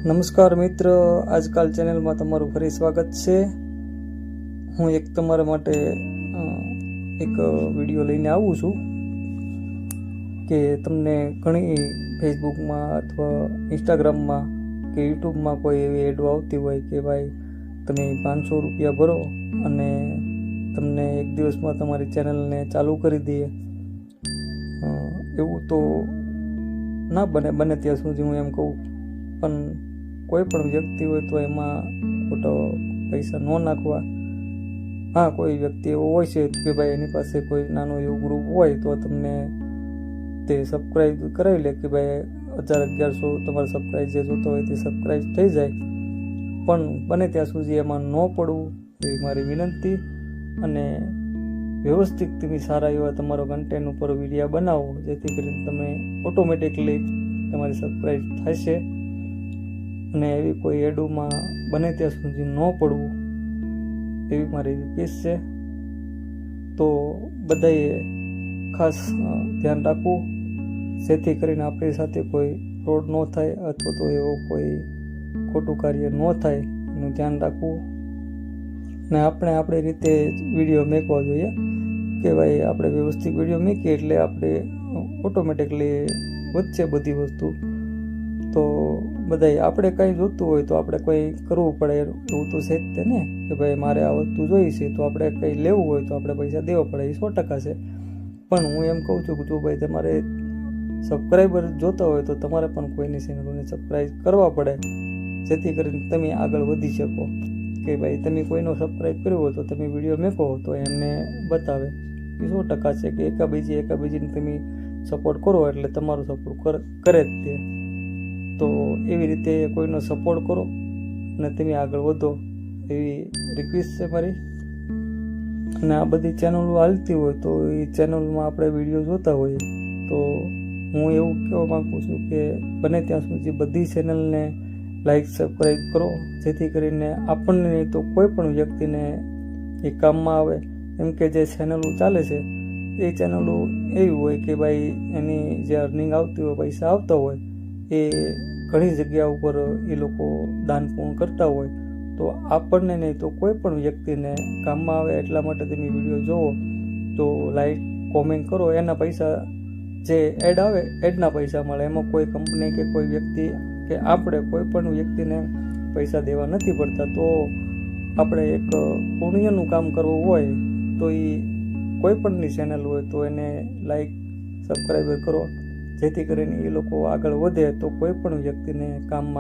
નમસ્કાર મિત્ર, આજકાલ ચેનલમાં તમારું ફરી સ્વાગત છે। હું એક તમારા માટે એક વિડીયો લઈને આવું છું કે તમને ઘણી ફેસબુકમાં અથવા ઇન્સ્ટાગ્રામમાં કે યુટ્યુબમાં કોઈ એવી એડો આવતી હોય કે ભાઈ તમે 500 રૂપિયા ભરો અને તમને એક દિવસમાં તમારી ચેનલને ચાલુ કરી દઈએ। એવું તો ના બને ત્યાં સુધી હું એમ કહું, પણ કોઈ પણ વ્યક્તિ હોય તો એમાં ખોટો પૈસા ન નાખવા। હા, કોઈ વ્યક્તિ એવો હોય છે કે ભાઈ એની પાસે કોઈ નાનું એવું ગ્રુપ હોય તો તમને તે સબસ્ક્રાઈબ કરાવી લે કે ભાઈ 1000-1100 તમારા સબસ્ક્રાઈબ જે જોતો હોય તે સબસ્ક્રાઈબ થઈ જાય। પણ બને ત્યાં સુધી એમાં ન પડવું એવી મારી વિનંતી। અને વ્યવસ્થિત તમે સારા એવા તમારો કન્ટેન્ટ ઉપર વિડીયો બનાવો જેથી કરીને તમે ઓટોમેટિકલી તમારી સબસ્ક્રાઈબ થશે અને એવી કોઈ એડોમાં બને ત્યાં સુધી ન પડવું એવી મારી રિક્વેસ્ટ છે। તો બધાએ ખાસ ધ્યાન રાખવું જેથી કરીને આપણી સાથે કોઈ ફ્રોડ ન થાય અથવા તો એવો કોઈ ખોટું કાર્ય ન થાય એનું ધ્યાન રાખવું। ને આપણે આપણી રીતે વિડીયો મેકવા જોઈએ કે ભાઈ આપણે વ્યવસ્થિત વિડીયો મૂકીએ એટલે આપણે ઓટોમેટિકલી વધશે બધી વસ્તુ। તો બધાય આપણે કંઈ જોતું હોય તો આપણે કંઈ કરવું પડે એવું તો છે જ તે ને કે ભાઈ મારે આ વસ્તુ જોઈ છે તો આપણે કંઈ લેવું હોય તો આપણે પૈસા દેવા પડે, એ 100% છે। પણ હું એમ કહું છું કે જો ભાઈ તમારે સબસ્ક્રાઈબર જોતા હોય તો તમારે પણ કોઈની ચેનલોને સબસ્ક્રાઈબ કરવા પડે જેથી કરીને તમે આગળ વધી શકો। કે ભાઈ તમે કોઈનો સબસ્ક્રાઈબ કર્યો હોય તો તમે વિડીયો મેકો તો એમને બતાવે, એ 100% છે કે એકાબીજીને તમે સપોર્ટ કરો એટલે તમારો સપોર્ટ કરે જ તે। તો એવી રીતે કોઈનો સપોર્ટ કરો અને તમે આગળ વધો એવી રિક્વેસ્ટ છે મારી। અને આ બધી ચેનલો હાલતી હોય તો એ ચેનલમાં આપણે વિડીયો જોતા હોઈએ તો હું એવું કહેવા માગું છું કે બને ત્યાં સુધી બધી ચેનલને લાઈક સબસ્ક્રાઈબ કરો જેથી કરીને આપણને નહીં તો કોઈ પણ વ્યક્તિને એ કામમાં આવે। એમ કે જે ચેનલો ચાલે છે એ ચેનલો એવી હોય કે ભાઈ એની જે અર્નિંગ આવતી હોય, પૈસા આવતા હોય એ ઘણી જગ્યા ઉપર એ લોકો દાન પૂર્ણ કરતા હોય તો આપણને નહીં તો કોઈ પણ વ્યક્તિને કામમાં આવે। એટલા માટે તમે વિડીયો જોવો તો લાઈક કોમેન્ટ કરો, એના પૈસા જે એડ આવે એડના પૈસા મળે, એમાં કોઈ કંપની કે કોઈ વ્યક્તિ કે આપણે કોઈ પણ વ્યક્તિને પૈસા દેવા નથી પડતા। તો આપણે એક પુણ્યનું કામ કરવું હોય તો એ કોઈ પણની ચેનલ હોય તો એને લાઈક સબસ્ક્રાઈબર કરો જેથી કરીને એ લોકો આગળ વધે તો કોઈ પણ વ્યક્તિને કામમાં